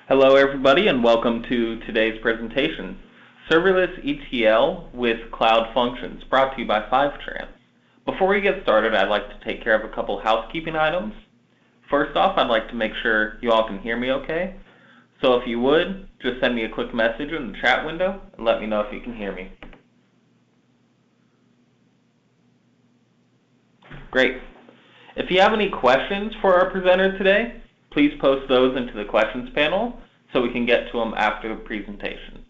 Hello everybody and welcome to today's presentation, Serverless ETL with Cloud Functions, brought to you by Fivetran. Before we get started, I'd like to take care of a couple housekeeping items. First off, I'd like to make sure you all can hear me okay. So if you would, just send me a quick message in the chat window and let me know if you can hear me. Great. If you have any questions for our presenter today, please post those into the questions panel so we can get to them after the presentation.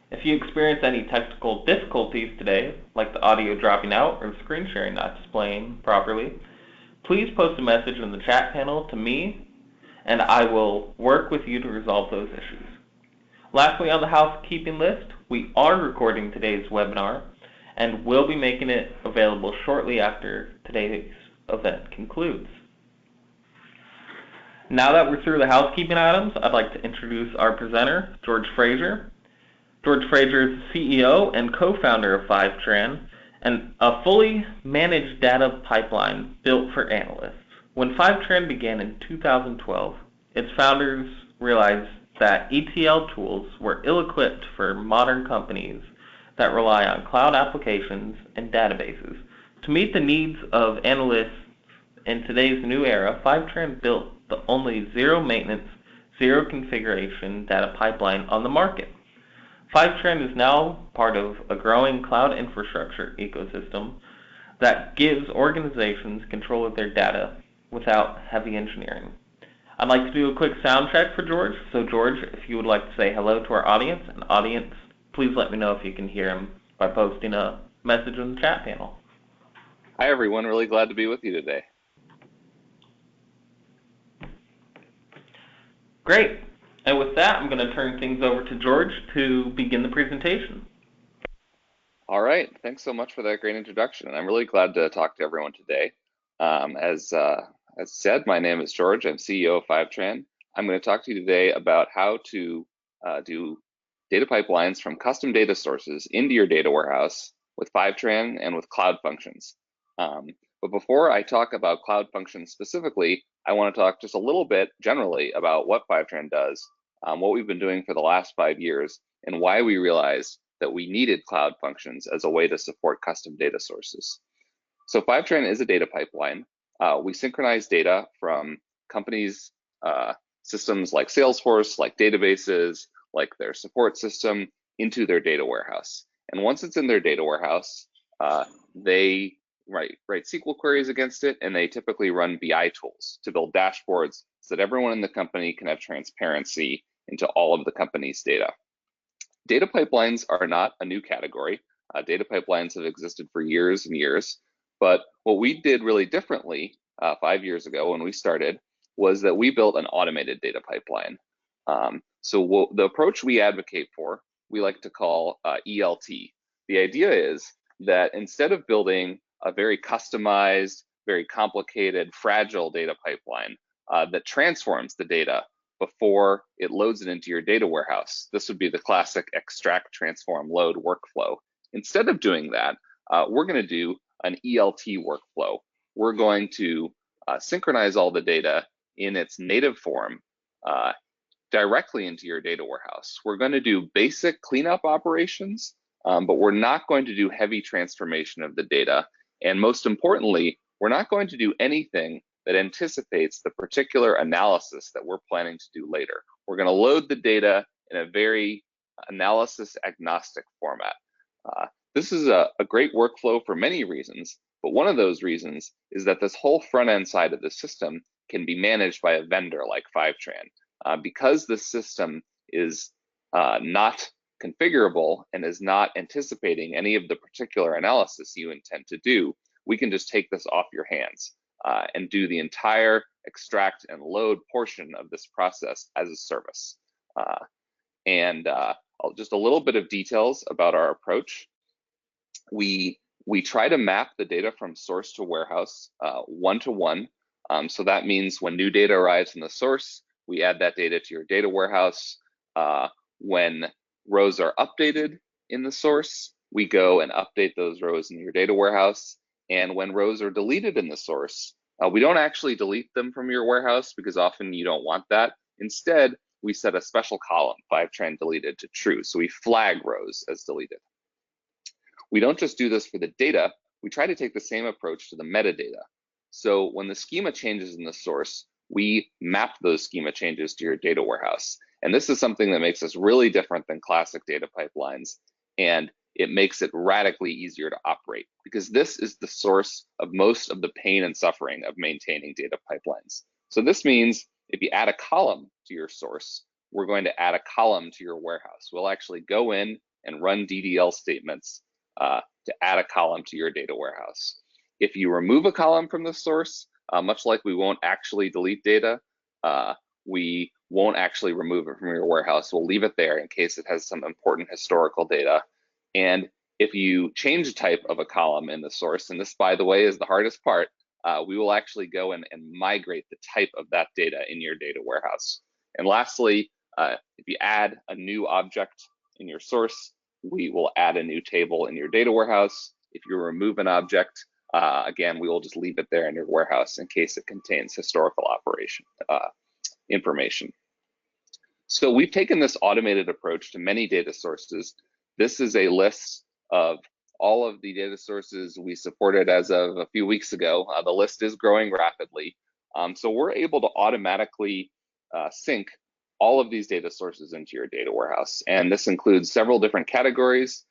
If you experience any technical difficulties today, like the audio dropping out or the screen sharing not displaying properly, please post a message in the chat panel to me, and I will work with you to resolve those issues. Lastly, on the housekeeping list, we are recording today's webinar, and we'll be making it available shortly after today's event concludes. Now that we're through the housekeeping items, I'd like to introduce our presenter, George Fraser. George Fraser is CEO and co-founder of Fivetran, and a fully managed data pipeline built for analysts. When Fivetran began in 2012, its founders realized that ETL tools were ill-equipped for modern companies that rely on cloud applications and databases. To meet the needs of analysts in today's new era, Fivetran built the only zero maintenance, zero configuration data pipeline on the market. Fivetran is now part of a growing cloud infrastructure ecosystem that gives organizations control of their data without heavy engineering. I'd like to do a quick sound check for George. So George, if you would like to say hello to our audience, and audience, please let me know if you can hear him by posting a message in the chat panel. Hi everyone, really glad to be with you today. Great. And with that, I'm going to turn things over to George to begin the presentation. All right, thanks so much for that great introduction. I'm really glad to talk to everyone today. As said, my name is George. I'm CEO of Fivetran. I'm going to talk to you today about how to do data pipelines from custom data sources into your data warehouse with Fivetran and with Cloud Functions. But before I talk about Cloud Functions specifically, I want to talk just a little bit generally about what Fivetran does, what we've been doing for the last 5 years, and why we realized that we needed Cloud Functions as a way to support custom data sources. So Fivetran is a data pipeline. We synchronize data from companies' systems like Salesforce, like databases, like their support system, into their data warehouse. And once it's in their data warehouse, they write SQL queries against it, and they typically run BI tools to build dashboards so that everyone in the company can have transparency into all of the company's data. Data pipelines are not a new category. Data pipelines have existed for years and years, but what we did really differently 5 years ago when we started was that we built an automated data pipeline. So the approach we advocate for, we like to call ELT. The idea is that instead of building a very customized, very complicated, fragile data pipeline that transforms the data before it loads it into your data warehouse. This would be the classic extract, transform, load workflow. Instead of doing that, we're going to do an ELT workflow. We're going to synchronize all the data in its native form directly into your data warehouse. We're going to do basic cleanup operations, but we're not going to do heavy transformation of the data. And most importantly, we're not going to do anything that anticipates the particular analysis that we're planning to do later. We're going to load the data in a very analysis agnostic format. This is a great workflow for many reasons, but one of those reasons is that this whole front end side of the system can be managed by a vendor like Fivetran. Because the system is not configurable and is not anticipating any of the particular analysis you intend to do, we can just take this off your hands and do the entire extract and load portion of this process as a service. Just a little bit of details about our approach. We try to map the data from source to warehouse one-to-one. So that means when new data arrives in the source, we add that data to your data warehouse. When rows are updated in the source, we go and update those rows in your data warehouse. And when rows are deleted in the source, we don't actually delete them from your warehouse because often you don't want that. Instead, we set a special column, Fivetran deleted, to true. So we flag rows as deleted. We don't just do this for the data, we try to take the same approach to the metadata. So when the schema changes in the source, we map those schema changes to your data warehouse. And this is something that makes us really different than classic data pipelines. And it makes it radically easier to operate because this is the source of most of the pain and suffering of maintaining data pipelines. So this means if you add a column to your source, we're going to add a column to your warehouse. We'll actually go in and run DDL statements to add a column to your data warehouse. If you remove a column from the source, much like we won't actually delete data, we won't actually remove it from your warehouse. We'll leave it there in case it has some important historical data. And if you change the type of a column in the source, and this, by the way, is the hardest part, we will actually go in and migrate the type of that data in your data warehouse. And lastly, if you add a new object in your source, we will add a new table in your data warehouse. If you remove an object, again, we will just leave it there in your warehouse in case it contains historical operation information. So we've taken this automated approach to many data sources. This is a list of all of the data sources we supported as of a few weeks ago. The list is growing rapidly. So we're able to automatically sync all of these data sources into your data warehouse. And this includes several different categories.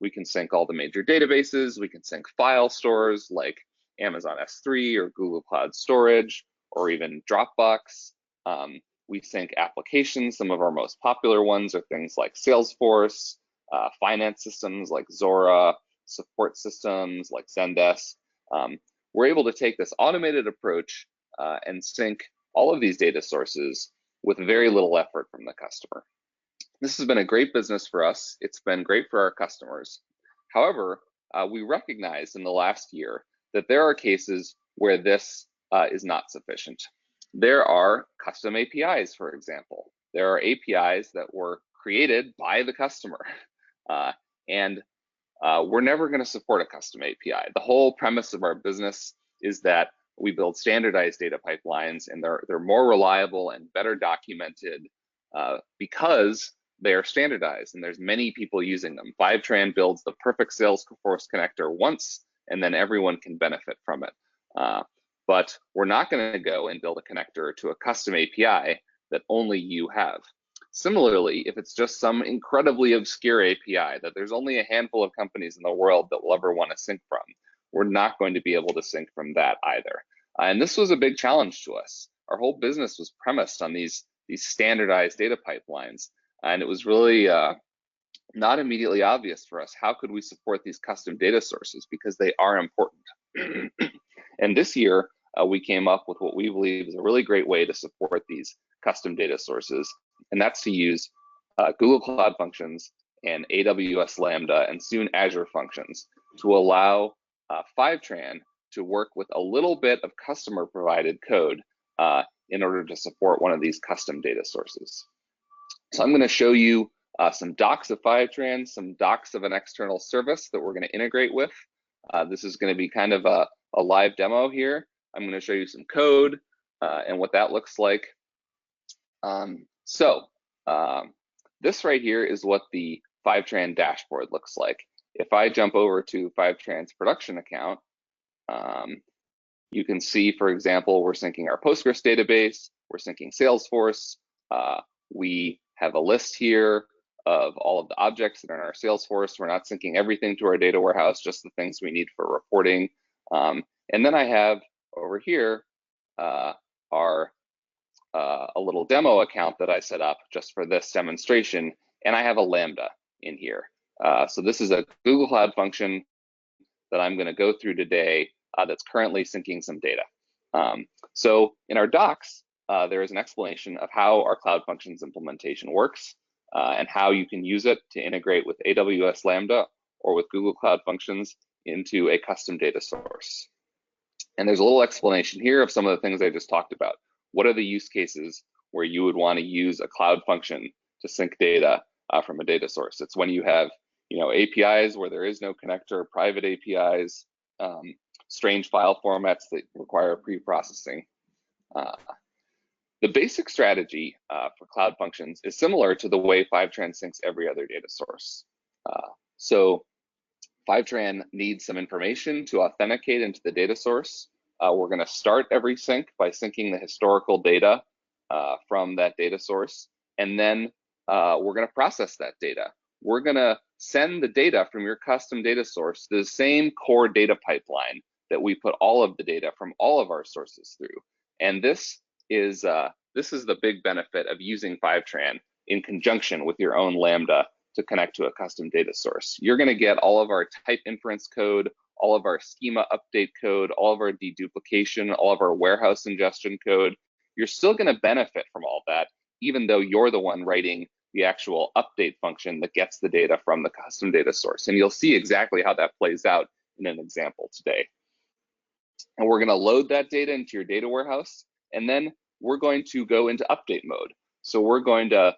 We can sync all the major databases. We can sync file stores like Amazon S3 or Google Cloud Storage, or even Dropbox. We sync applications. Some of our most popular ones are things like Salesforce, finance systems like Zora, support systems like Zendesk. We're able to take this automated approach and sync all of these data sources with very little effort from the customer. This has been a great business for us. It's been great for our customers. However, we recognized in the last year that there are cases where this is not sufficient. There are custom APIs, for example. There are APIs that were created by the customer, and we're never going to support a custom API. The whole premise of our business is that we build standardized data pipelines, and they're more reliable and better documented because they are standardized, and there's many people using them. Fivetran builds the perfect Salesforce connector once, and then everyone can benefit from it. But we're not going to go and build a connector to a custom API that only you have. Similarly, if it's just some incredibly obscure API that there's only a handful of companies in the world that will ever want to sync from, we're not going to be able to sync from that either. And this was a big challenge to us. Our whole business was premised on these standardized data pipelines, and it was really not immediately obvious for us how could we support these custom data sources, because they are important. And this year, we came up with what we believe is a really great way to support these custom data sources, and that's to use Google Cloud Functions and AWS Lambda and soon Azure Functions to allow Fivetran to work with a little bit of customer provided code in order to support one of these custom data sources. So I'm going to show you some docs of Fivetran, some docs of an external service that we're going to integrate with. This is going to be kind of a live demo here. I'm going to show you some code and what that looks like. This right here is what the Fivetran dashboard looks like. If I jump over to Fivetran's production account, you can see, for example, we're syncing our Postgres database, we're syncing Salesforce, we have a list here of all of the objects that are in our Salesforce. We're not syncing everything to our data warehouse, just the things we need for reporting. And then I have over here a little demo account that I set up just for this demonstration, and I have a Lambda in here. So this is a Google Cloud function that I'm going to go through today that's currently syncing some data. So in our docs, there is an explanation of how our Cloud Functions implementation works and how you can use it to integrate with AWS Lambda or with Google Cloud Functions into a custom data source. And there's a little explanation here of some of the things I just talked about. What are the use cases where you would want to use a Cloud Function to sync data from a data source? It's when you have APIs where there is no connector, private APIs, strange file formats that require pre-processing. The basic strategy for Cloud Functions is similar to the way Fivetran syncs every other data source. So Fivetran needs some information to authenticate into the data source. We're going to start every sync by syncing the historical data from that data source, and then we're going to process that data. We're going to send the data from your custom data source to the same core data pipeline that we put all of the data from all of our sources through. And this is the big benefit of using Fivetran in conjunction with your own Lambda to connect to a custom data source. You're going to get all of our type inference code, all of our schema update code, all of our deduplication, all of our warehouse ingestion code. You're still going to benefit from all that, even though you're the one writing the actual update function that gets the data from the custom data source. And you'll see exactly how that plays out in an example today. And we're going to load that data into your data warehouse, and then we're going to go into update mode. So we're going to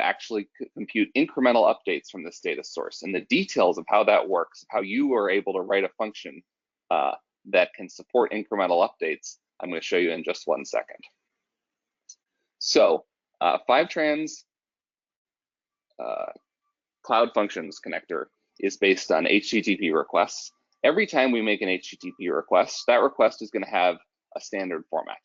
actually compute incremental updates from this data source, and the details of how that works, how you are able to write a function that can support incremental updates, I'm going to show you in just 1 second. So Fivetran's Cloud Functions connector is based on HTTP requests. Every time we make an HTTP request, that request is going to have a standard format.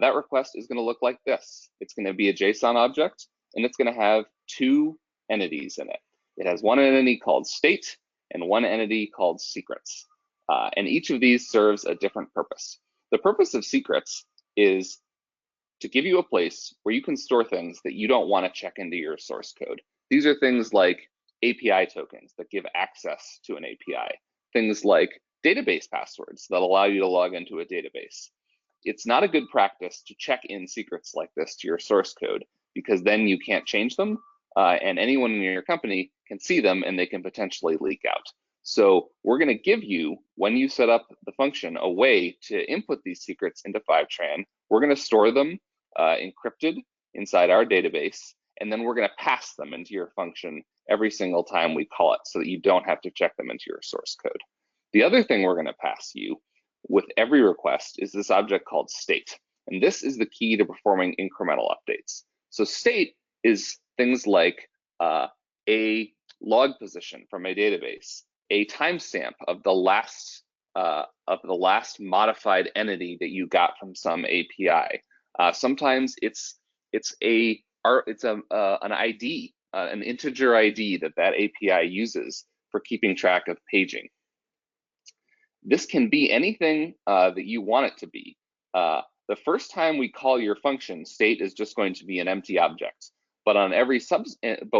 That request is going to look like this. It's going to be a JSON object, and it's going to have 2 entities in it. It has one entity called state and one entity called secrets. And each of these serves a different purpose. The purpose of secrets is to give you a place where you can store things that you don't want to check into your source code. These are things like API tokens that give access to an API, things like database passwords that allow you to log into a database. It's not a good practice to check in secrets like this to your source code, because then you can't change them, and anyone in your company can see them and they can potentially leak out. So we're going to give you, when you set up the function, a way to input these secrets into Fivetran. We're going to store them encrypted inside our database, and then we're going to pass them into your function every single time we call it, so that you don't have to check them into your source code. The other thing we're going to pass you with every request is this object called state, and this is the key to performing incremental updates. So state is things like a log position from a database, a timestamp of the last modified entity that you got from some API. Sometimes it's an ID, an integer ID that API uses for keeping track of paging. This can be anything that you want it to be. The first time we call your function, state is just going to be an empty object. But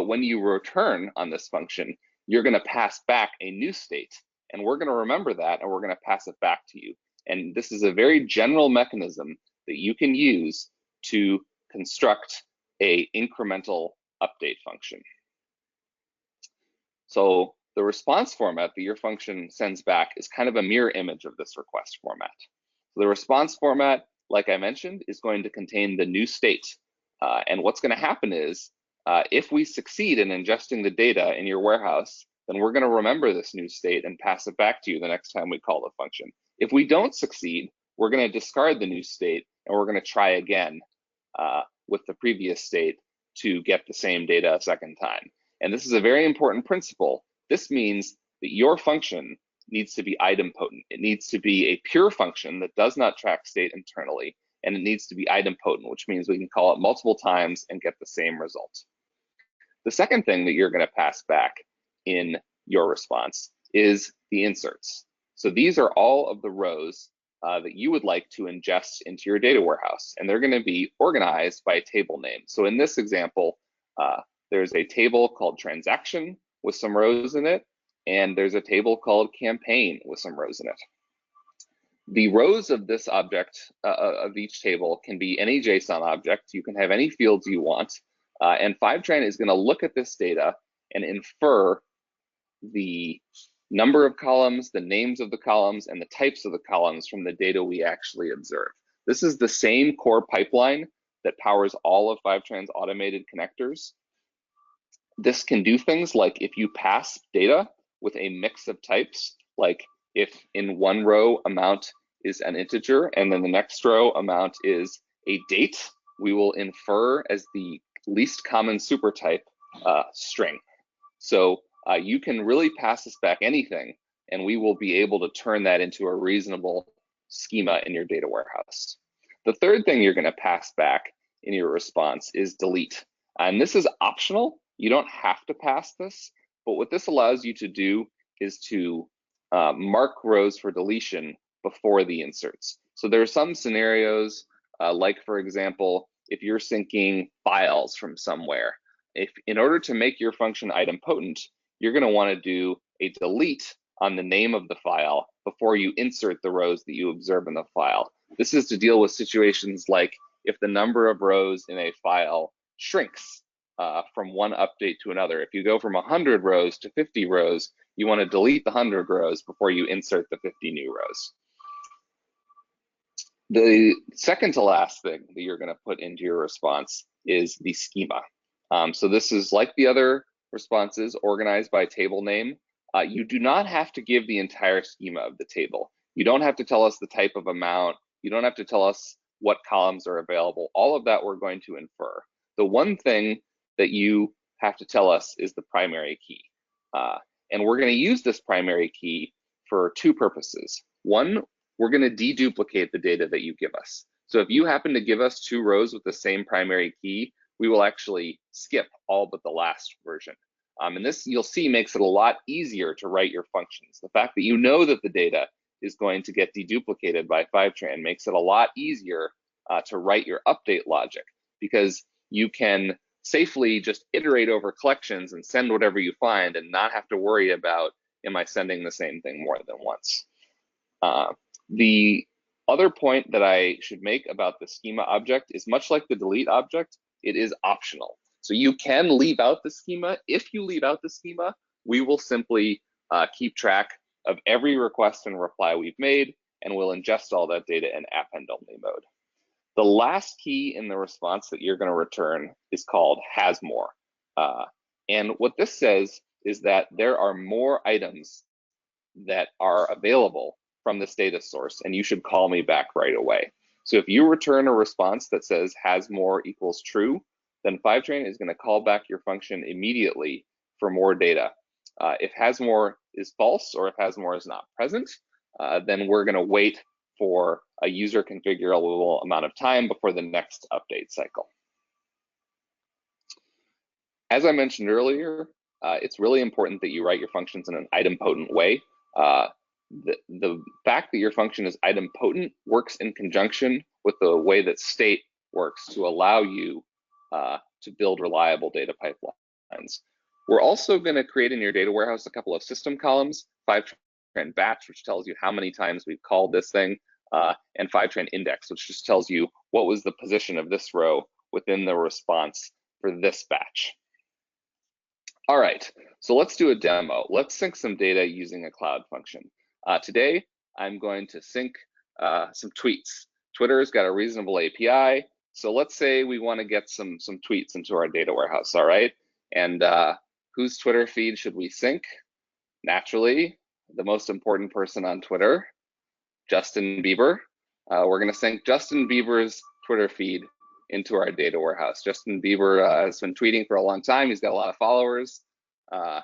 when you return on this function, you're going to pass back a new state, and we're going to remember that, and we're going to pass it back to you. And this is a very general mechanism that you can use to construct a incremental update function. So the response format that your function sends back is kind of a mirror image of this request format. So the response format, like I mentioned, is going to contain the new state. And what's going to happen is, if we succeed in ingesting the data in your warehouse, then we're going to remember this new state and pass it back to you the next time we call the function. If we don't succeed, we're going to discard the new state, and we're going to try again with the previous state to get the same data a second time. And this is a very important principle. This means that your function needs to be idempotent. It needs to be a pure function that does not track state internally, and it needs to be idempotent, which means we can call it multiple times and get the same result. The second thing that you're going to pass back in your response is the inserts. So these are all of the rows that you would like to ingest into your data warehouse, and they're going to be organized by a table name. So in this example, there's a table called transaction with some rows in it, and there's a table called campaign with some rows in it. The rows of this object, of each table, can be any JSON object. You can have any fields you want, and Fivetran is going to look at this data and infer the number of columns, the names of the columns, and the types of the columns from the data we actually observe. This is the same core pipeline that powers all of Fivetran's automated connectors. This can do things like, if you pass data with a mix of types, like if in one row amount is an integer and then the next row amount is a date, we will infer as the least common supertype string. So you can really pass us back anything, and we will be able to turn that into a reasonable schema in your data warehouse. The third thing you're going to pass back in your response is delete. And this is optional. You don't have to pass this, but what this allows you to do is to mark rows for deletion before the inserts. So there are some scenarios, like for example, if you're syncing files from somewhere, if in order to make your function idempotent, you're going to want to do a delete on the name of the file before you insert the rows that you observe in the file. This is to deal with situations like if the number of rows in a file shrinks from one update to another. If you go from 100 rows to 50 rows, you want to delete the 100 rows before you insert the 50 new rows. The second to last thing that you're going to put into your response is the schema. So this is like the other responses, organized by table name. You do not have to give the entire schema of the table. You don't have to tell us the type of amount. You don't have to tell us what columns are available. All of that we're going to infer. The one thing that you have to tell us is the primary key. And we're going to use this primary key for two purposes. One, we're going to deduplicate the data that you give us. So if you happen to give us two rows with the same primary key, we will actually skip all but the last version. And this, you'll see, makes it a lot easier to write your functions. The fact that you know that the data is going to get deduplicated by Fivetran makes it a lot easier to write your update logic, because you can safely just iterate over collections and send whatever you find and not have to worry about, am I sending the same thing more than once? The other point that I should make about the schema object is, much like the delete object, it is optional. So you can leave out the schema. If you leave out the schema, we will simply keep track of every request and reply we've made, and we'll ingest all that data in append-only mode. The last key in the response that you're going to return is called has more. And what this says is that there are more items that are available from this data source, and you should call me back right away. So if you return a response that says has more equals true, then Fivetran is going to call back your function immediately for more data. If has more is false, or if has more is not present, then we're going to wait for a user configurable amount of time before the next update cycle. As I mentioned earlier, it's really important that you write your functions in an idempotent way. The fact that your function is idempotent works in conjunction with the way that state works to allow you to build reliable data pipelines. We're also going to create in your data warehouse a couple of system columns, Fivetran batch, which tells you how many times we've called this thing, and Fivetran index, which just tells you what was the position of this row within the response for this batch. All right, so let's do a demo. Let's sync some data using a cloud function. Today, I'm going to sync some tweets. Twitter's got a reasonable API, so let's say we want to get some tweets into our data warehouse, all right? And whose Twitter feed should we sync? Naturally, the most important person on Twitter, Justin Bieber. We're going to sync Justin Bieber's Twitter feed into our data warehouse. Justin Bieber has been tweeting for a long time. He's got a lot of followers, so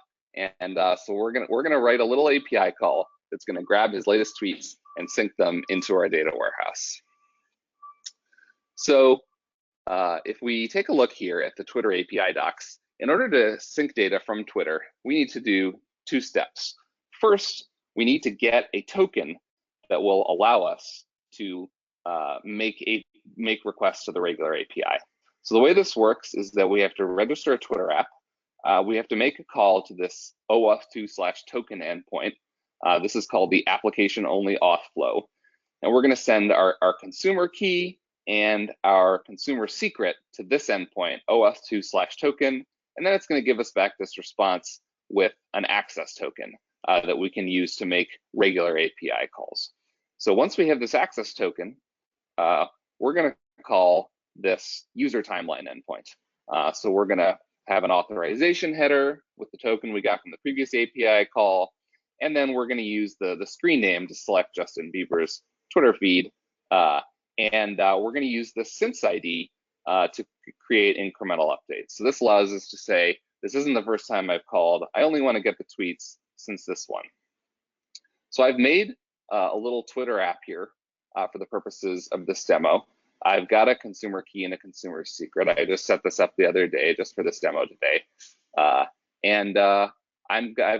we're gonna write a little API call that's going to grab his latest tweets and sync them into our data warehouse. So if we take a look here at the Twitter API docs, in order to sync data from Twitter, we need to do two steps. First, we need to get a token that will allow us to make requests to the regular API. So the way this works is that we have to register a Twitter app. We have to make a call to this OAuth2/token endpoint. This is called the application only auth flow. And we're going to send our consumer key and our consumer secret to this endpoint, OAuth2/token. And then it's going to give us back this response with an access token that we can use to make regular API calls. So once we have this access token, we're going to call this user timeline endpoint. So we're going to have an authorization header with the token we got from the previous API call. And then we're going to use the screen name to select Justin Bieber's Twitter feed. And we're going to use the synth ID to create incremental updates. So this allows us to say, this isn't the first time I've called. I only want to get the tweets since this one. So I've made a little Twitter app here for the purposes of this demo. I've got a consumer key and a consumer secret. I just set this up the other day just for this demo today. I've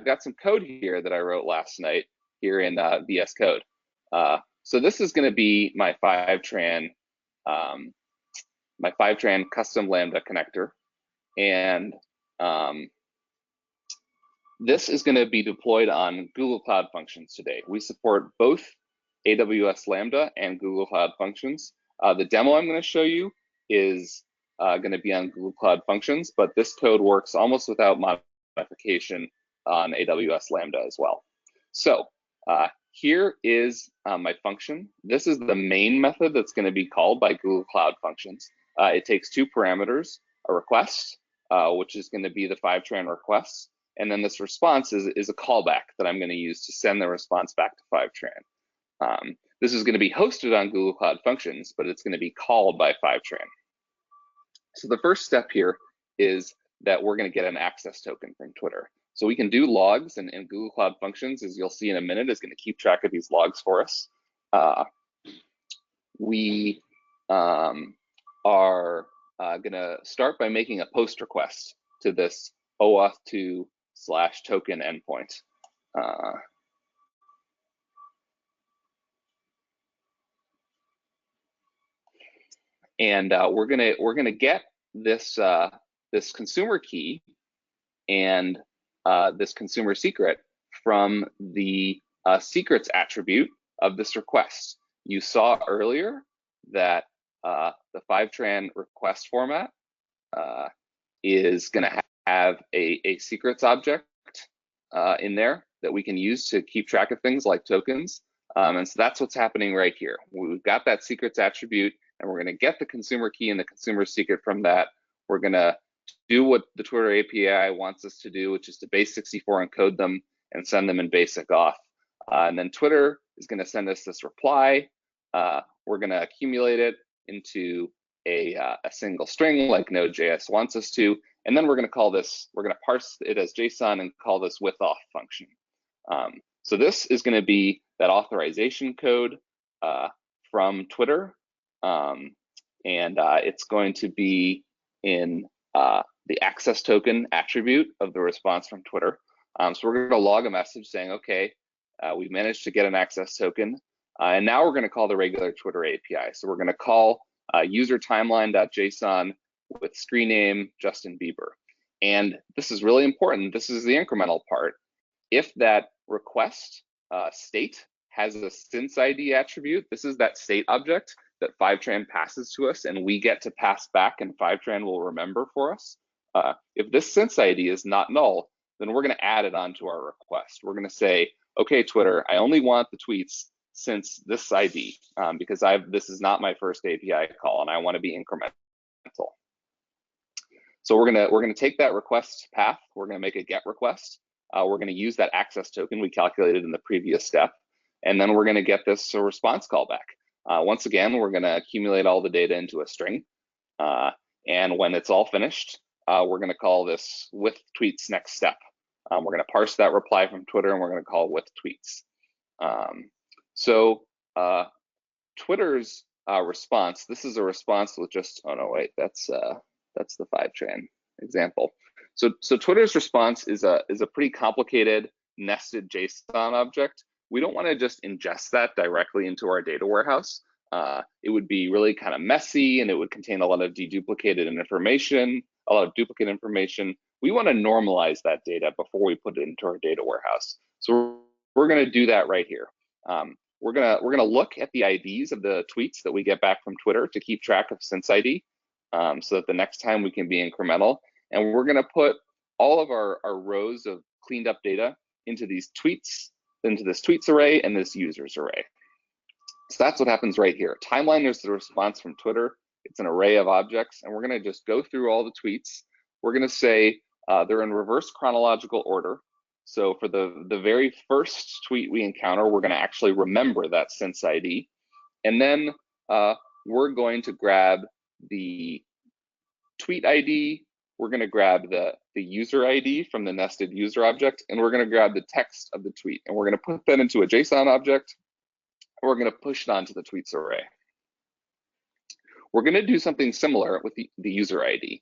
got some code here that I wrote last night here in VS Code. So this is going to be my Fivetran custom Lambda connector, and this is going to be deployed on Google Cloud Functions today. We support both AWS Lambda and Google Cloud Functions. The demo I'm going to show you is going to be on Google Cloud Functions, but this code works almost without modification on AWS Lambda as well. So here is my function. This is the main method that's going to be called by Google Cloud Functions. It takes two parameters, a request, which is going to be the Fivetran request, and then this response is a callback that I'm going to use to send the response back to Fivetran. This is going to be hosted on Google Cloud Functions, but it's going to be called by Fivetran. So the first step here is that we're going to get an access token from Twitter. So we can do logs, and Google Cloud Functions, as you'll see in a minute, is going to keep track of these logs for us. We are going to start by making a post request to this OAuth2/token endpoint. We're gonna get this this consumer key and this consumer secret from the secrets attribute of this request. You saw earlier that the Fivetran request format is going to have a secrets object in there that we can use to keep track of things like tokens. And so that's what's happening right here. We've got that secrets attribute, and we're going to get the consumer key and the consumer secret from that. We're going to do what the Twitter API wants us to do, which is to base64 encode them and send them in basic auth. And then Twitter is going to send us this reply. We're going to accumulate it into a single string like Node.js wants us to. And then we're going to call this, we're going to parse it as JSON and call this withAuth function. So this is going to be that authorization code from Twitter. It's going to be in the access token attribute of the response from Twitter. So we're going to log a message saying, okay, we've managed to get an access token. And now we're going to call the regular Twitter API. So we're going to call user timeline.json with screen name Justin Bieber. And this is really important. This is the incremental part. If that request state has a since ID attribute, this is that state object that Fivetran passes to us, and we get to pass back, and Fivetran will remember for us. If this since ID is not null, then we're going to add it onto our request. We're going to say, okay, Twitter, I only want the tweets since this ID, because this is not my first API call, and I want to be incremental. So we're gonna take that request path. We're going to make a GET request. We're going to use that access token we calculated in the previous step, and then we're going to get this response callback. Once again, we're going to accumulate all the data into a string, and when it's all finished, we're going to call this with tweets next step. We're going to parse that reply from Twitter, and we're going to call with tweets. Twitter's response. This is a response with just, oh no, wait, that's the Fivetran example. So Twitter's response is a pretty complicated nested JSON object. We don't want to just ingest that directly into our data warehouse. It would be really kind of messy, and it would contain a lot of deduplicated information, a lot of duplicate information. We want to normalize that data before we put it into our data warehouse. So we're going to do that right here. We're gonna look at the IDs of the tweets that we get back from Twitter to keep track of since ID, so that the next time we can be incremental. And we're gonna put all of our rows of cleaned up data into these tweets, into this tweets array and this users array. So that's what happens right here. Timeline is the response from Twitter. It's an array of objects, and we're gonna just go through all the tweets. We're gonna say they're in reverse chronological order. So for the very first tweet we encounter, we're going to actually remember that since ID. And then we're going to grab the tweet ID, we're going to grab the user ID from the nested user object, and we're going to grab the text of the tweet, and we're going to put that into a JSON object, and we're going to push it onto the tweets array. We're going to do something similar with the user ID.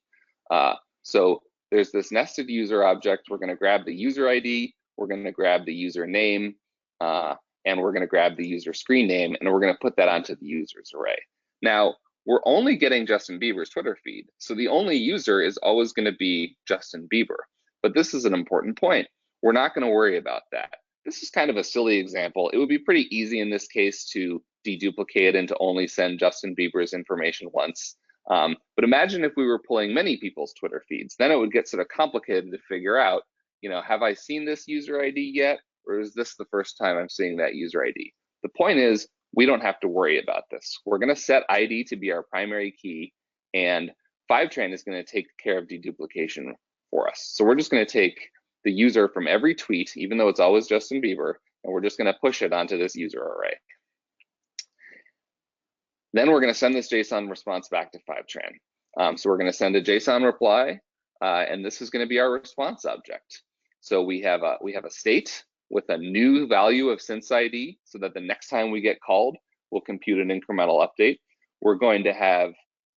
So there's this nested user object. We're going to grab the user ID, we're going to grab the user name, and we're going to grab the user screen name, and we're going to put that onto the users array. Now, we're only getting Justin Bieber's Twitter feed, so the only user is always going to be Justin Bieber. But this is an important point. We're not going to worry about that. This is kind of a silly example. It would be pretty easy in this case to deduplicate and to only send Justin Bieber's information once. But imagine if we were pulling many people's Twitter feeds, then it would get sort of complicated to figure out, have I seen this user ID yet? Or is this the first time I'm seeing that user ID? The point is, we don't have to worry about this. We're going to set ID to be our primary key, and Fivetran is going to take care of deduplication for us. So we're just going to take the user from every tweet, even though it's always Justin Bieber, and we're just going to push it onto this user array. Then we're going to send this JSON response back to Fivetran. So we're going to send a JSON reply, and this is going to be our response object. So we have a state with a new value of since ID, so that the next time we get called, we'll compute an incremental update. We're going to have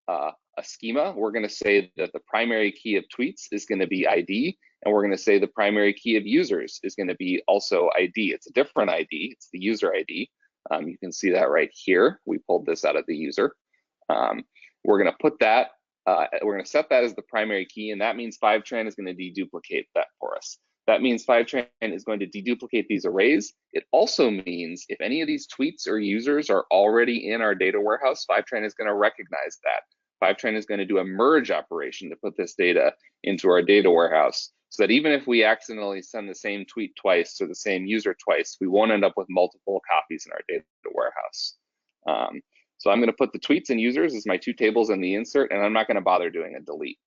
a schema. We're going to say that the primary key of tweets is going to be ID, and we're going to say the primary key of users is going to be also ID. It's a different ID. It's the user ID. You can see that right here. We pulled this out of the user. We're going to put that, we're going to set that as the primary key, and that means Fivetran is going to deduplicate that for us. That means Fivetran is going to deduplicate these arrays. It also means if any of these tweets or users are already in our data warehouse, Fivetran is going to recognize that. Fivetran is going to do a merge operation to put this data into our data warehouse, so that even if we accidentally send the same tweet twice or the same user twice, we won't end up with multiple copies in our data warehouse. So I'm going to put the tweets and users as my two tables in the insert, and I'm not going to bother doing a delete.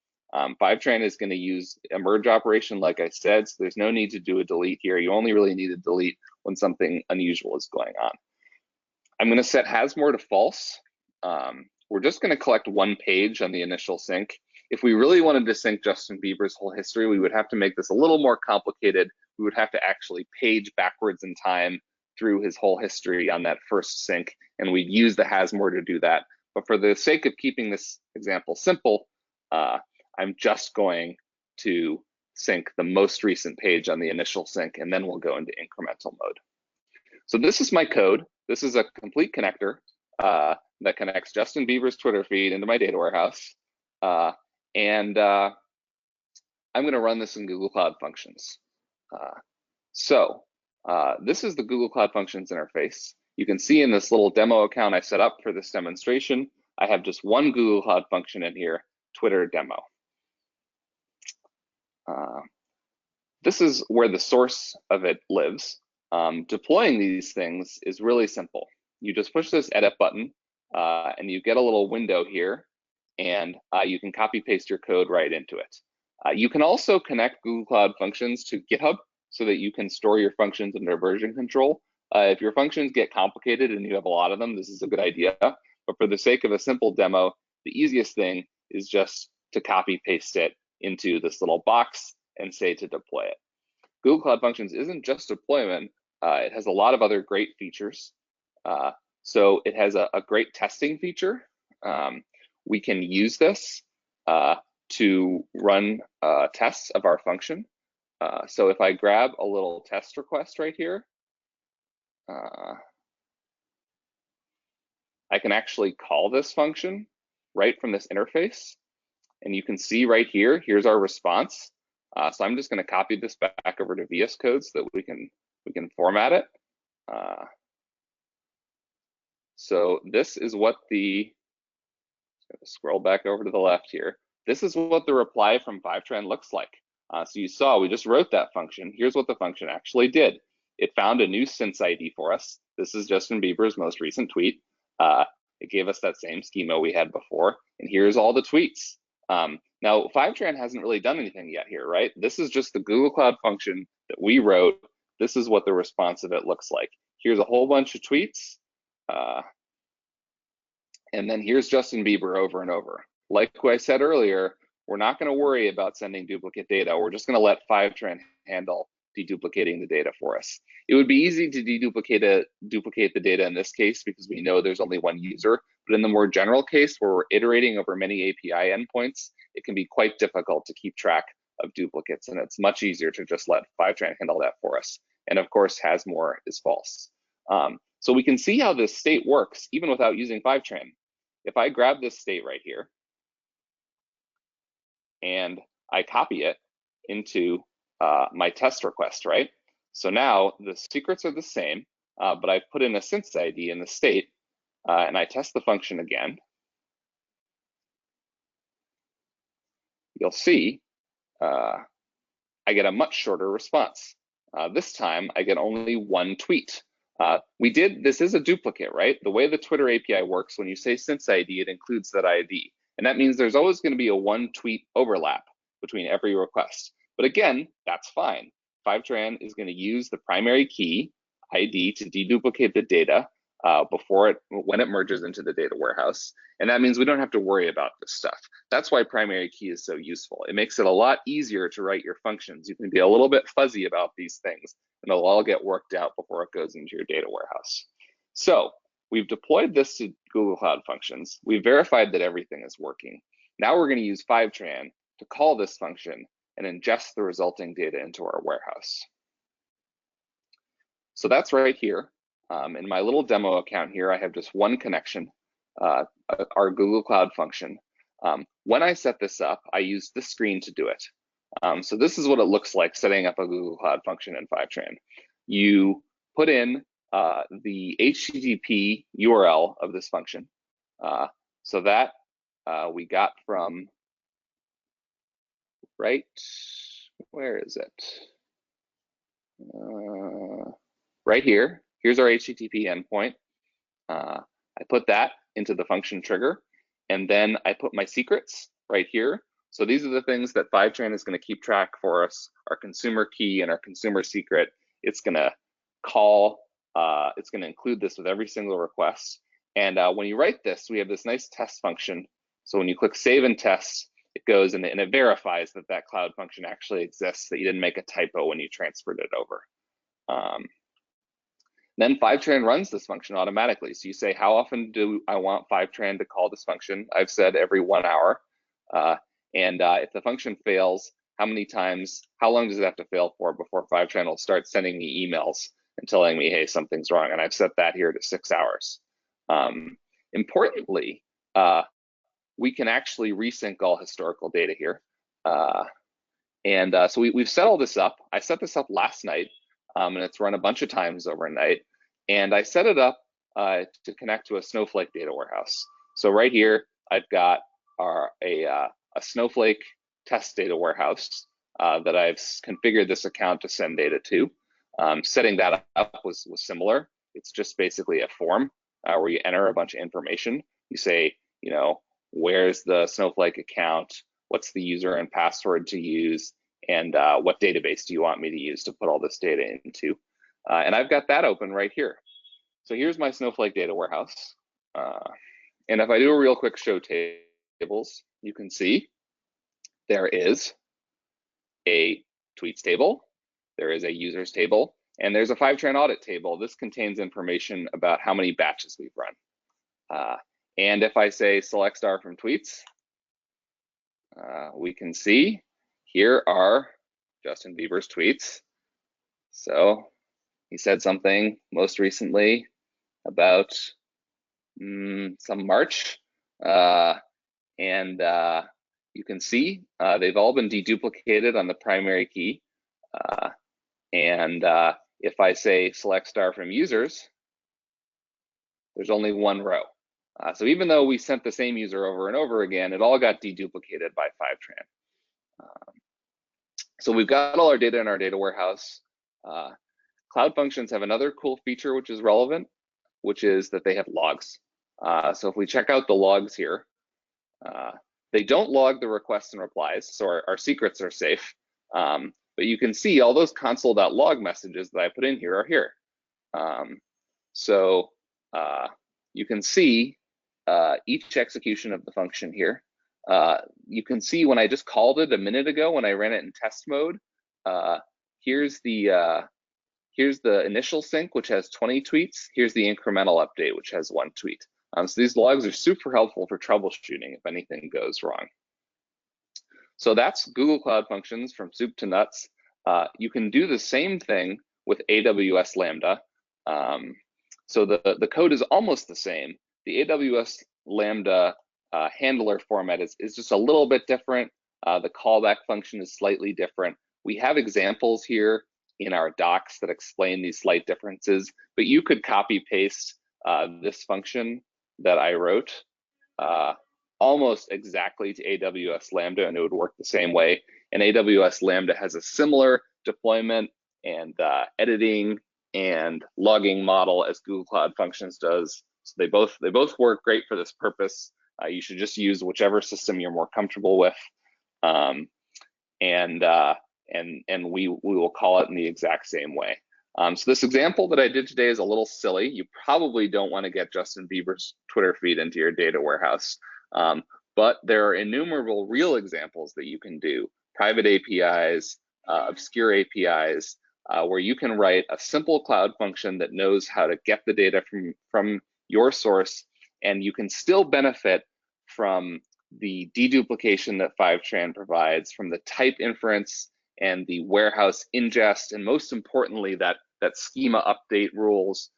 Fivetran is going to use a merge operation, like I said, so there's no need to do a delete here. You only really need a delete when something unusual is going on. I'm going to set has more to false. We're just going to collect one page on the initial sync. If we really wanted to sync Justin Bieber's whole history, we would have to make this a little more complicated. We would have to actually page backwards in time through his whole history on that first sync, and we'd use the has more to do that. But for the sake of keeping this example simple, I'm just going to sync the most recent page on the initial sync, and then we'll go into incremental mode. So this is my code. This is a complete connector that connects Justin Bieber's Twitter feed into my data warehouse. And I'm going to run this in Google Cloud Functions. This is the Google Cloud Functions interface. You can see in this little demo account I set up for this demonstration, I have just one Google Cloud function in here, Twitter demo. This is where the source of it lives. Deploying these things is really simple. You just push this edit button and you get a little window here, and you can copy paste your code right into it. You can also connect Google Cloud Functions to GitHub so that you can store your functions under version control. If your functions get complicated and you have a lot of them, this is a good idea. But for the sake of a simple demo, the easiest thing is just to copy paste it into this little box and say to deploy it. Google Cloud Functions isn't just deployment. It has a lot of other great features. So it has a great testing feature. We can use this to run tests of our function. So if I grab a little test request right here, I can actually call this function right from this interface. And you can see right here, here's our response. So I'm just going to copy this back over to VS Code so that we can format it. So this is what scroll back over to the left here. This is what the reply from Fivetran looks like. So you saw we just wrote that function. Here's what the function actually did. It found a new since ID for us. This is Justin Bieber's most recent tweet. It gave us that same schema we had before. And here's all the tweets. Now, Fivetran hasn't really done anything yet here, right? This is just the Google Cloud function that we wrote. This is what the response of it looks like. Here's a whole bunch of tweets. And then here's Justin Bieber over and over. Like I said earlier, we're not going to worry about sending duplicate data. We're just going to let Fivetran handle deduplicating the data for us. It would be easy to duplicate the data in this case because we know there's only one user, but in the more general case where we're iterating over many API endpoints, it can be quite difficult to keep track of duplicates, and it's much easier to just let Fivetran handle that for us. And of course, has more is false. So we can see how this state works even without using Fivetran. If I grab this state right here and I copy it into my test request, right? So now the secrets are the same, but I've put in a synth ID in the state, and I test the function again. You'll see I get a much shorter response. This time I get only one tweet. This is a duplicate, right? The way the Twitter API works, when you say synth ID, it includes that ID. And that means there's always going to be a one tweet overlap between every request. But again, that's fine. Fivetran is going to use the primary key ID to deduplicate the data when it merges into the data warehouse. And that means we don't have to worry about this stuff. That's why primary key is so useful. It makes it a lot easier to write your functions. You can be a little bit fuzzy about these things, and it'll all get worked out before it goes into your data warehouse. So we've deployed this to Google Cloud Functions. We've verified that everything is working. Now we're going to use Fivetran to call this function and ingest the resulting data into our warehouse. So that's right here. In my little demo account here, I have just one connection, our Google Cloud function. When I set this up, I use this screen to do it. So this is what it looks like setting up a Google Cloud function in Fivetran. You put in the HTTP URL of this function. So that we got from, right, where is it? Right here. Here's our HTTP endpoint. I put that into the function trigger, and then I put my secrets right here. So these are the things that Fivetran is going to keep track for us, our consumer key and our consumer secret. It's going to call, it's going to include this with every single request. And when you write this, we have this nice test function. So when you click save and test, it goes and it verifies that that cloud function actually exists, that you didn't make a typo when you transferred it over. Then Fivetran runs this function automatically. So you say, how often do I want Fivetran to call this function? I've said every 1 hour. If the function fails, how long does it have to fail for before Fivetran will start sending me emails and telling me, hey, something's wrong? And I've set that here to 6 hours. Importantly, we can actually resync all historical data here. So we've set all this up. I set this up last night. And it's run a bunch of times overnight. And I set it up to connect to a Snowflake data warehouse. So right here, I've got a Snowflake test data warehouse that I've configured this account to send data to. Setting that up was similar. It's just basically a form where you enter a bunch of information. You say, where's the Snowflake account? What's the user and password to use? And what database do you want me to use to put all this data into? And I've got that open right here. So here's my Snowflake data warehouse. And if I do a real quick show tables, you can see there is a tweets table, there is a users table, and there's a Fivetran audit table. This contains information about how many batches we've run. And if I say select star from tweets, we can see here are Justin Bieber's tweets. So he said something most recently about some March. You can see they've all been deduplicated on the primary key. If I say select star from users, there's only one row. So even though we sent the same user over and over again, it all got deduplicated by Fivetran. So we've got all our data in our data warehouse. Cloud Functions have another cool feature which is relevant, which is that they have logs. So if we check out the logs here, they don't log the requests and replies, so our secrets are safe. But you can see all those console.log messages that I put in here are here. You can see each execution of the function here. You can see when I just called it a minute ago, when I ran it in test mode, here's the initial sync, which has 20 tweets. Here's the incremental update, which has 1 tweet. So these logs are super helpful for troubleshooting if anything goes wrong. So that's Google Cloud Functions from soup to nuts. You can do the same thing with AWS Lambda. So the code is almost the same. The AWS Lambda handler format is just a little bit different. The callback function is slightly different. We have examples here in our docs that explain these slight differences, but you could copy paste this function that I wrote almost exactly to AWS Lambda, and it would work the same way. And AWS Lambda has a similar deployment and editing and logging model as Google Cloud Functions does. So they both work great for this purpose. You should just use whichever system you're more comfortable with, and we will call it in the exact same way. So this example that I did today is a little silly. You probably don't want to get Justin Bieber's Twitter feed into your data warehouse. But there are innumerable real examples that you can do, private APIs, obscure APIs, where you can write a simple cloud function that knows how to get the data from your source, and you can still benefit from the deduplication that Fivetran provides, from the type inference and the warehouse ingest, and most importantly, that schema update rules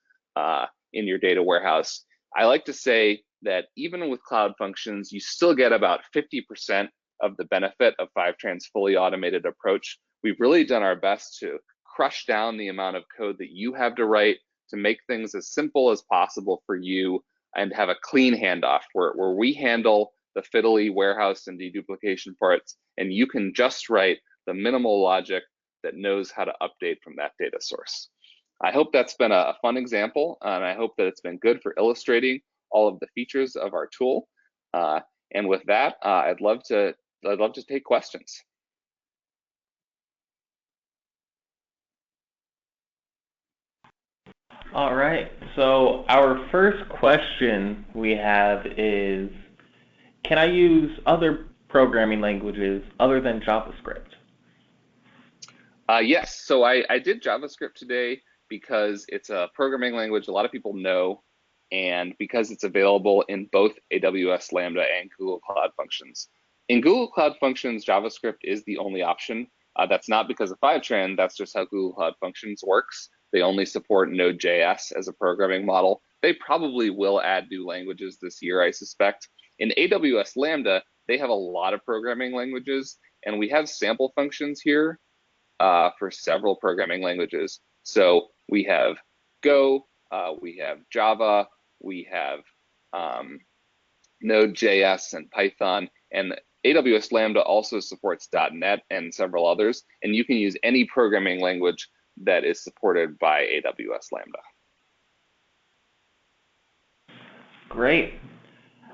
in your data warehouse. I like to say that even with cloud functions, you still get about 50% of the benefit of Fivetran's fully automated approach. We've really done our best to crush down the amount of code that you have to write to make things as simple as possible for you and have a clean handoff where we handle the fiddly warehouse and deduplication parts, and you can just write the minimal logic that knows how to update from that data source. I hope that's been a fun example, and I hope that it's been good for illustrating all of the features of our tool. And with that, I'd love to take questions. All right. So our first question we have is, can I use other programming languages other than JavaScript? Yes. So I did JavaScript today because it's a programming language a lot of people know, and because it's available in both AWS Lambda and Google Cloud Functions. In Google Cloud Functions, JavaScript is the only option. That's not because of Fivetran, that's just how Google Cloud Functions works. They only support Node.js as a programming model. They probably will add new languages this year, I suspect. In AWS Lambda, they have a lot of programming languages, and we have sample functions here for several programming languages. So we have Go, we have Java, we have Node.js and Python, and AWS Lambda also supports .NET and several others, and you can use any programming language that is supported by AWS Lambda. Great.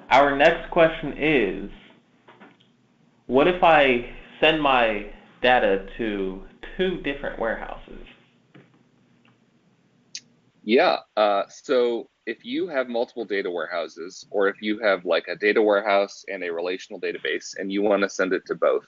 Our next question is, what if I send my data to 2 different warehouses? Yeah, so if you have multiple data warehouses, or if you have like a data warehouse and a relational database and you want to send it to both,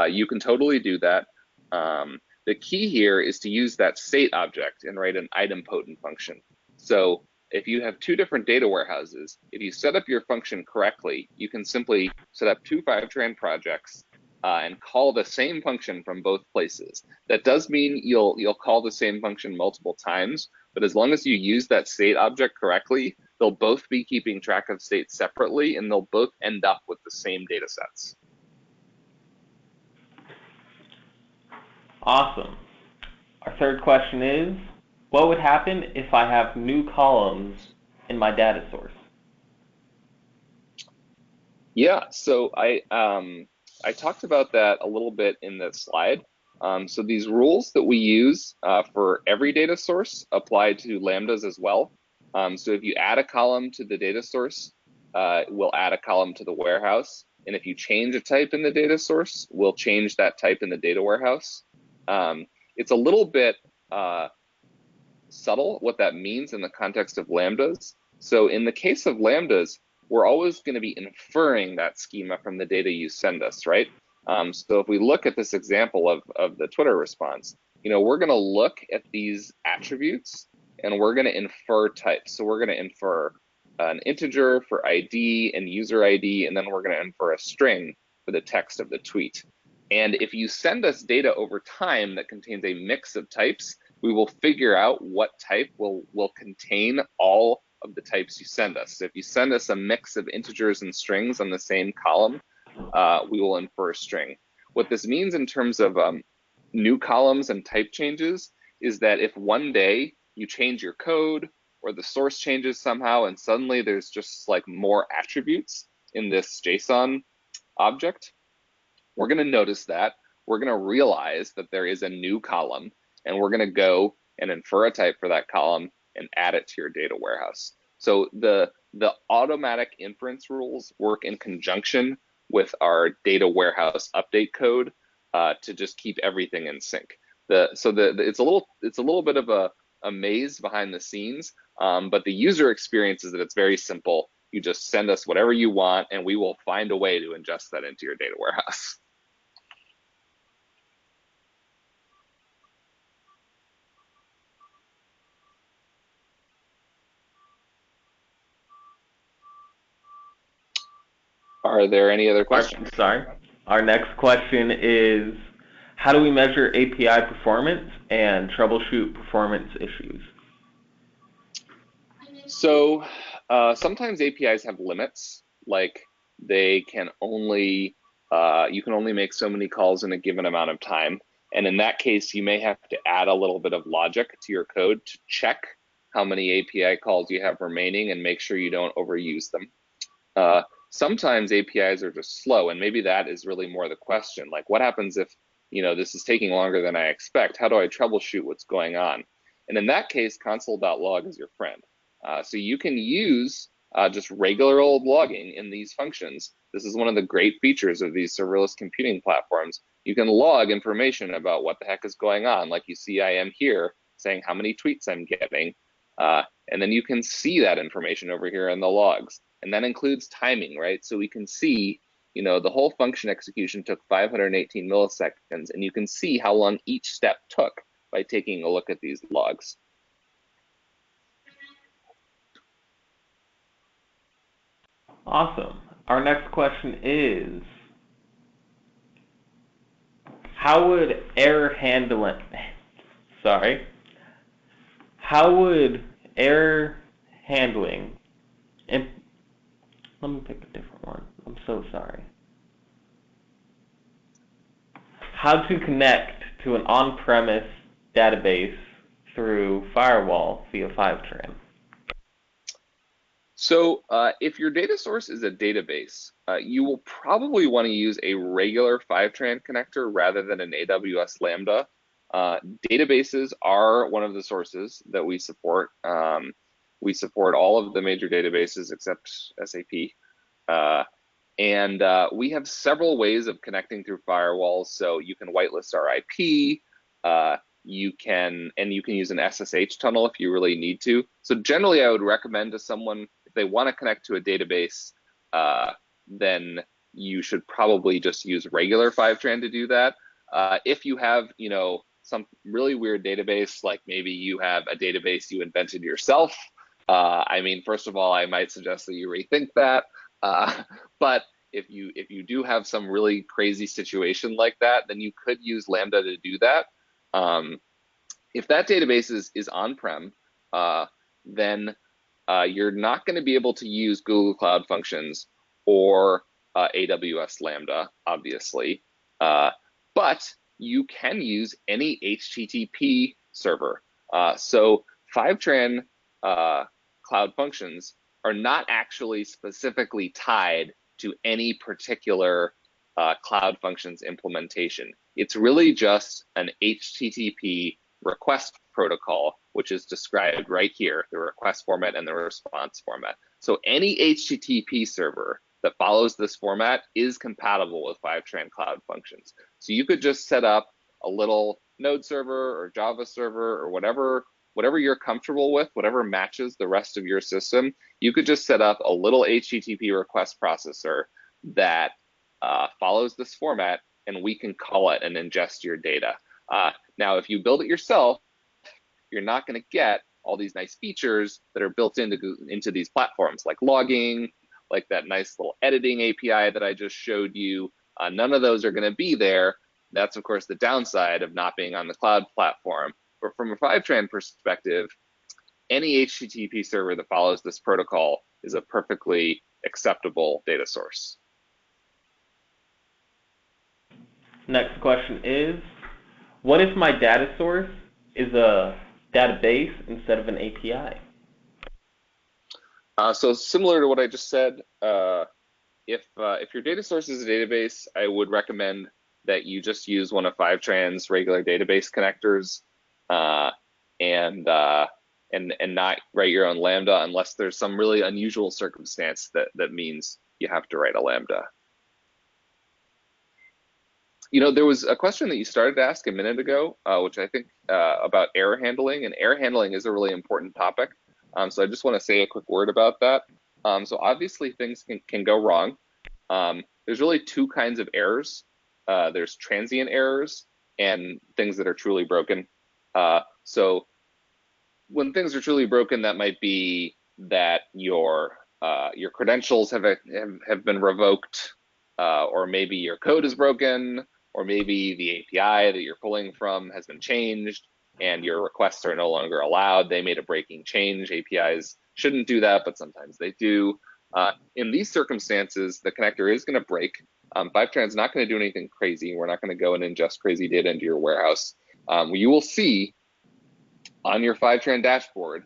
you can totally do that. The key here is to use that state object and write an idempotent function. So if you have 2 different data warehouses, if you set up your function correctly, you can simply set up 2 Fivetran projects and call the same function from both places. That does mean you'll call the same function multiple times, but as long as you use that state object correctly, they'll both be keeping track of state separately, and they'll both end up with the same data sets. Awesome. Our third question is, what would happen if I have new columns in my data source? Yeah, so I talked about that a little bit in the slide. So these rules that we use for every data source apply to Lambdas as well. So if you add a column to the data source, we'll add a column to the warehouse. And if you change a type in the data source, we'll change that type in the data warehouse. It's a little bit subtle what that means in the context of Lambdas. So in the case of Lambdas, we're always going to be inferring that schema from the data you send us, right? So if we look at this example of the Twitter response, we're going to look at these attributes and we're going to infer types. So we're going to infer an integer for ID and user ID, and then we're going to infer a string for the text of the tweet. And if you send us data over time that contains a mix of types, we will figure out what type will contain all of the types you send us. So if you send us a mix of integers and strings on the same column, we will infer a string. What this means in terms of new columns and type changes is that if one day you change your code or the source changes somehow and suddenly there's just like more attributes in this JSON object, we're going to notice that. We're going to realize that there is a new column, and we're going to go and infer a type for that column and add it to your data warehouse. So the automatic inference rules work in conjunction with our data warehouse update code to just keep everything in sync. It's a little bit of a maze behind the scenes, but the user experience is that it's very simple. You just send us whatever you want, and we will find a way to ingest that into your data warehouse. Are there any other questions? Sorry. Our next question is, how do we measure API performance and troubleshoot performance issues? So sometimes APIs have limits, like they can only, you can only make so many calls in a given amount of time. And in that case, you may have to add a little bit of logic to your code to check how many API calls you have remaining and make sure you don't overuse them. Sometimes APIs are just slow, and maybe that is really more the question. Like, what happens if this is taking longer than I expect? How do I troubleshoot what's going on? And in that case, console.log is your friend. So you can use just regular old logging in these functions. This is one of the great features of these serverless computing platforms. You can log information about what the heck is going on, like you see I am here saying how many tweets I'm getting. And then you can see that information over here in the logs. And that includes timing, right? So we can see, the whole function execution took 518 milliseconds, and you can see how long each step took by taking a look at these logs. Awesome. Our next question is, how would error handling, let me pick a different one. I'm so sorry. How to connect to an on-premise database through firewall via Fivetran. So if your data source is a database, you will probably want to use a regular Fivetran connector rather than an AWS Lambda. Databases are one of the sources that we support. We support all of the major databases except SAP. And we have several ways of connecting through firewalls. So you can whitelist our IP. You can use an SSH tunnel if you really need to. So generally, I would recommend to someone, if they want to connect to a database, then you should probably just use regular Fivetran to do that. If you have, some really weird database, like maybe you have a database you invented yourself, first of all, I might suggest that you rethink that. But if you do have some really crazy situation like that, then you could use Lambda to do that. If that database is on-prem, then you're not going to be able to use Google Cloud Functions or AWS Lambda, obviously. But you can use any HTTP server. So Fivetran Cloud Functions are not actually specifically tied to any particular Cloud Functions implementation. It's really just an HTTP request protocol, which is described right here, the request format and the response format. So any HTTP server that follows this format is compatible with Fivetran Cloud Functions. So you could just set up a little Node server or Java server or whatever whatever you're comfortable with, whatever matches the rest of your system, you could just set up a little HTTP request processor that follows this format, and we can call it and ingest your data. Now, if you build it yourself, you're not going to get all these nice features that are built into these platforms, like logging, like that nice little editing API that I just showed you. None of those are going to be there. That's, of course, the downside of not being on the cloud platform. But from a Fivetran perspective, any HTTP server that follows this protocol is a perfectly acceptable data source. Next question is, what if my data source is a database instead of an API? So similar to what I just said, if your data source is a database, I would recommend that you just use one of Fivetran's regular database connectors, and not write your own Lambda unless there's some really unusual circumstance that means you have to write a Lambda. You know, there was a question that you started to ask a minute ago, which I think about error handling, and error handling is a really important topic. So I just want to say a quick word about that. So obviously things can go wrong. There's really two kinds of errors. There's transient errors and things that are truly broken. So when things are truly broken, that might be that your credentials have been revoked, or maybe your code is broken, or maybe the API that you're pulling from has been changed and your requests are no longer allowed. They made a breaking change. APIs shouldn't do that, but sometimes they do. In these circumstances, the connector is going to break. Fivetran is not going to do anything crazy. We're not going to go and ingest crazy data into your warehouse. You will see on your Fivetran dashboard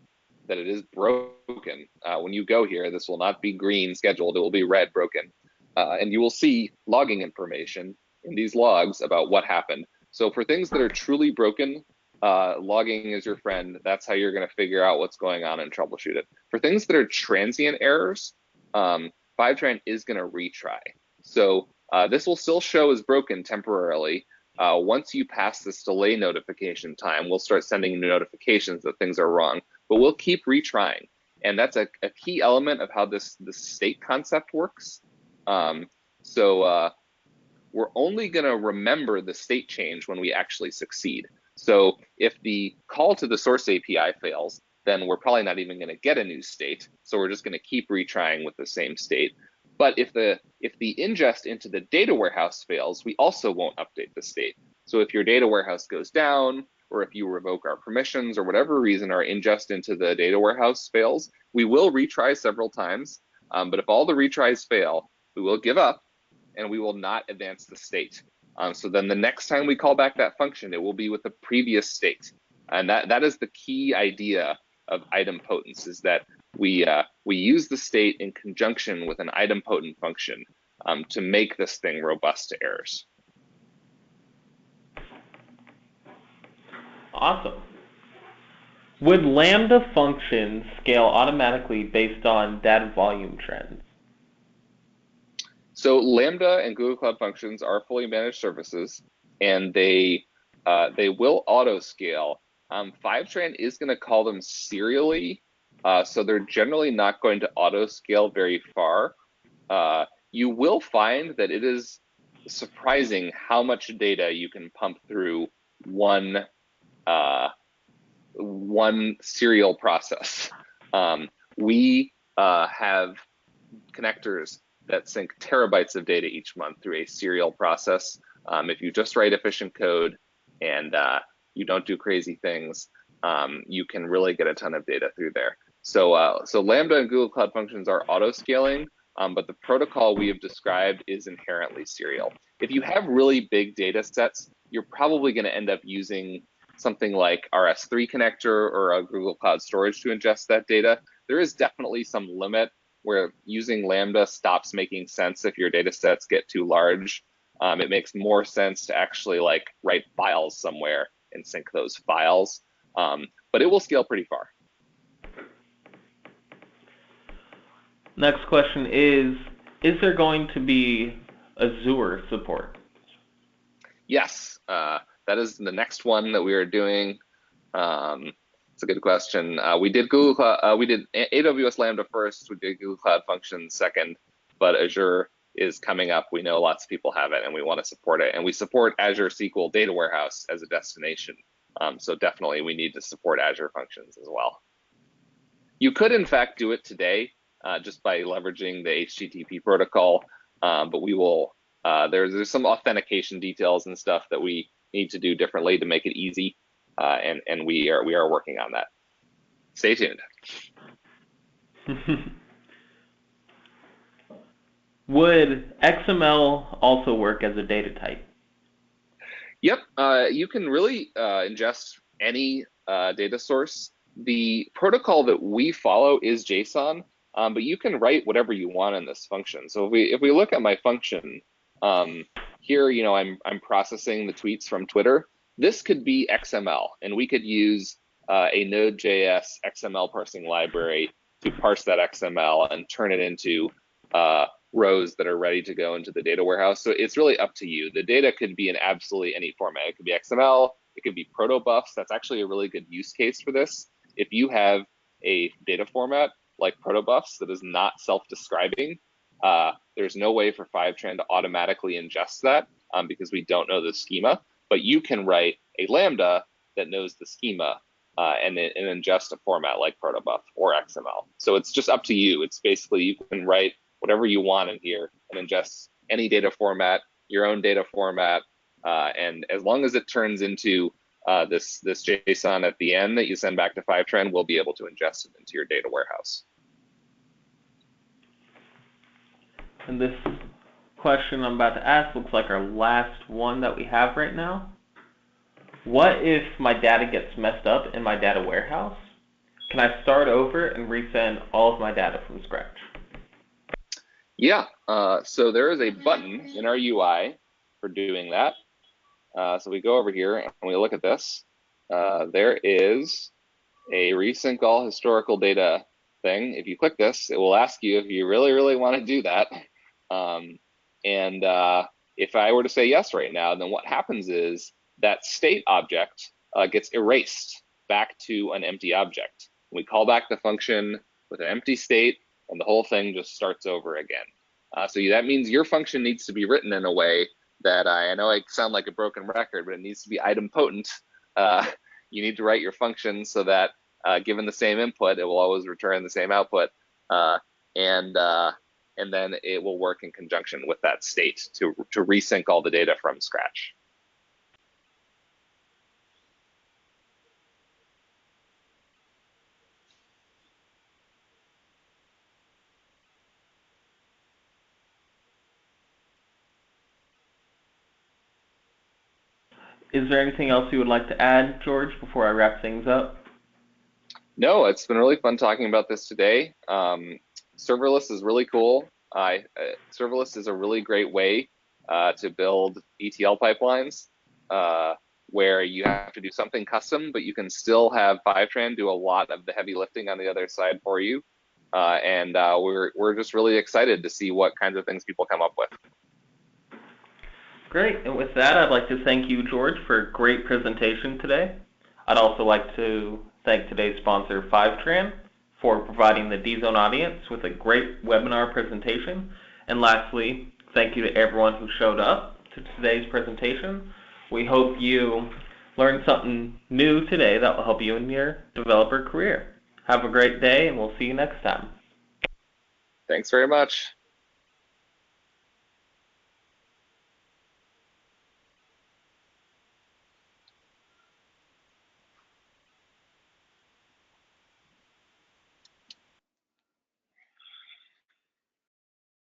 that it is broken. When you go here, this will not be green scheduled. It will be red broken. And you will see logging information in these logs about what happened. So for things that are truly broken, logging is your friend. That's how you're going to figure out what's going on and troubleshoot it. For things that are transient errors, Fivetran is going to retry. So this will still show as broken temporarily. Once you pass this delay notification time, we'll start sending new notifications that things are wrong, but we'll keep retrying. And that's a key element of how this state concept works. We're only going to remember the state change when we actually succeed. So if the call to the source API fails, then we're probably not even going to get a new state. So we're just going to keep retrying with the same state. But if the ingest into the data warehouse fails, we also won't update the state. So if your data warehouse goes down, or if you revoke our permissions, or whatever reason our ingest into the data warehouse fails, we will retry several times. But if all the retries fail, we will give up and we will not advance the state. So then the next time we call back that function, it will be with the previous state. And that is the key idea of idempotence, is that we use the state in conjunction with an idempotent function to make this thing robust to errors. Awesome. Would Lambda functions scale automatically based on data volume trends? So Lambda and Google Cloud Functions are fully managed services, and they will auto scale. Fivetran is going to call them serially, so they're generally not going to auto scale very far. You will find that it is surprising how much data you can pump through one serial process. We have connectors that sync terabytes of data each month through a serial process. If you just write efficient code and you don't do crazy things, you can really get a ton of data through there. So Lambda and Google Cloud Functions are auto-scaling, but the protocol we have described is inherently serial. If you have really big data sets, you're probably going to end up using something like RS3 connector or a Google Cloud Storage to ingest that data. There is definitely some limit where using Lambda stops making sense if your data sets get too large. It makes more sense to actually write files somewhere and sync those files, but it will scale pretty far. Next question is there going to be Azure support? Yes, that is the next one that we are doing. That's a good question. We did Google Cloud, we did AWS Lambda first. We did Google Cloud Functions second, but Azure is coming up. We know lots of people have it, and we want to support it. And we support Azure SQL Data Warehouse as a destination. So definitely, we need to support Azure Functions as well. You could, in fact, do it today just by leveraging the HTTP protocol, but we will. There's some authentication details and stuff that we need to do differently to make it easy. And we are working on that. Stay tuned. Would XML also work as a data type? Yep, you can really ingest any data source. The protocol that we follow is JSON, but you can write whatever you want in this function. So if we look at my function here, I'm processing the tweets from Twitter. This could be XML, and we could use a Node.js XML parsing library to parse that XML and turn it into rows that are ready to go into the data warehouse. So it's really up to you. The data could be in absolutely any format. It could be XML, it could be protobufs. That's actually a really good use case for this. If you have a data format like protobufs that is not self-describing, there's no way for Fivetran to automatically ingest that because we don't know the schema. But you can write a Lambda that knows the schema and ingest a format like protobuf or XML. So it's just up to you. It's basically you can write whatever you want in here and ingest any data format, your own data format, and as long as it turns into this JSON at the end that you send back to Fivetran, we'll be able to ingest it into your data warehouse. And this question I'm about to ask looks like our last one that we have right now. What if my data gets messed up in my data warehouse? Can I start over and resend all of my data from scratch? Yeah, so there is a button in our UI for doing that. So we go over here and we look at this. There is a resync all historical data thing. If you click this, it will ask you if you really, really want to do that. If I were to say yes right now, then what happens is that state object gets erased back to an empty object. We call back the function with an empty state, and the whole thing just starts over again. So that means your function needs to be written in a way that I know I sound like a broken record, but it needs to be idempotent. You need to write your function so that given the same input, it will always return the same output. And then it will work in conjunction with that state to resync all the data from scratch. Is there anything else you would like to add, George, before I wrap things up? No, it's been really fun talking about this today. Serverless is really cool. Serverless is a really great way to build ETL pipelines where you have to do something custom, but you can still have Fivetran do a lot of the heavy lifting on the other side for you. We're just really excited to see what kinds of things people come up with. Great, and with that, I'd like to thank you, George, for a great presentation today. I'd also like to thank today's sponsor, Fivetran, for providing the D-Zone audience with a great webinar presentation. And lastly, thank you to everyone who showed up to today's presentation. We hope you learned something new today that will help you in your developer career. Have a great day, and we'll see you next time. Thanks very much.